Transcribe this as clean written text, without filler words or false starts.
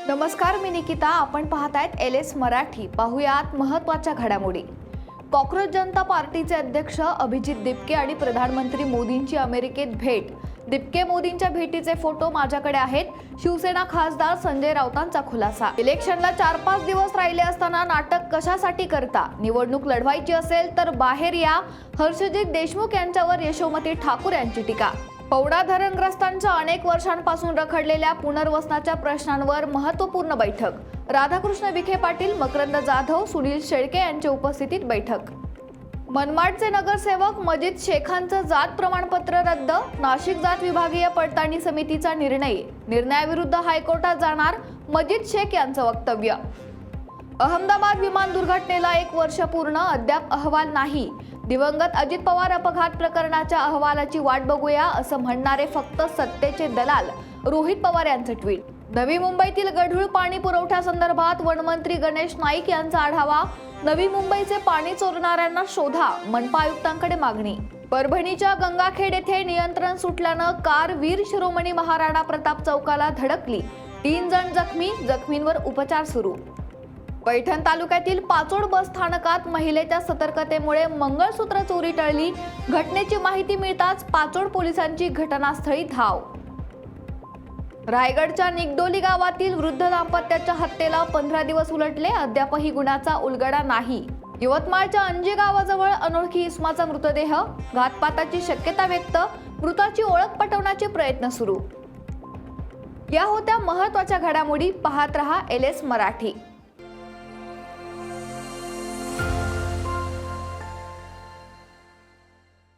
नमस्कार, मी निकिता. आपण पाहतायत LS मराठी. पाहुयात महत्त्वाच्या घडामोडी. कॉक्रोच जनता पार्टीचे अध्यक्ष अभिजित दिपके आणि प्रधानमंत्री मोदींची अमेरिकेत भेट. दिपके मोदींच्या भेटीचे फोटो माझ्याकडे आहेत. शिवसेना खासदार संजय राऊतांचा खुलासा. इलेक्शनला 4-5 दिवस राहिले असताना नाटक कशासाठी करता? निवडणूक लढवायची असेल तर बाहेर या. हर्षजित देशमुख यांच्यावर यशोमती ठाकूर यांची टीका. पवना धरणग्रस्तांच्या अनेक वर्षांपासून रखडलेल्या पुनर्वसनाच्या प्रश्नांवर महत्त्वपूर्ण बैठक. राधाकृष्ण विखे पाटील, मकरंद जाधव, सुनील शेळके यांच्या उपस्थितीत बैठक. मनमाडचे नगरसेवक मजीद शेखांचं जात प्रमाणपत्र रद्द. नाशिक जात विभागीय पडताळणी समितीचा निर्णयाविरुद्ध हायकोर्टात जाणार. मजीद शेख यांचं वक्तव्य. अहमदाबाद विमान दुर्घटनेला 1 वर्ष पूर्ण, अद्याप अहवाल नाही. दिवंगत अजित पवार अपघात प्रकरणाच्या अहवालाची वाट बघूया असं म्हणणारे फक्त सत्तेचे दलाल. रोहित पवार यांचं ट्विट. नवी मुंबईतील गढूळ पाणी पुरवठ्यासंदर्भात वनमंत्री गणेश नाईक यांचा आढावा. नवी मुंबईचे पाणी चोरणाऱ्यांना शोधा, मनपा आयुक्तांकडे मागणी. परभणीच्या गंगाखेड येथे नियंत्रण सुटल्यानं कार वीर शिरोमणी महाराणा प्रताप चौकाला धडकली. 3 जण जखमी, जखमींवर उपचार सुरू. पैठण तालुक्यातील पाचोड बस स्थानकात महिलेच्या सतर्कतेमुळे मंगळसूत्र चोरी टळली. घटनेची माहिती मिळताच पाचोड पोलिसांची घटनास्थळी धाव. रायगडच्या निगडोली गावातील वृद्ध दाम्पत्याच्या हत्येला 15 दिवस उलटले, अद्यापही गुन्ह्याचा उलगडा नाही. यवतमाळच्या अंजे गावाजवळ अनोळखी इसमाचा मृतदेह, घातपाताची शक्यता व्यक्त. मृताची ओळख पटवण्याचे प्रयत्न सुरू. या होत्या महत्त्वाच्या घडामोडी. पाहत रहा LS मराठी.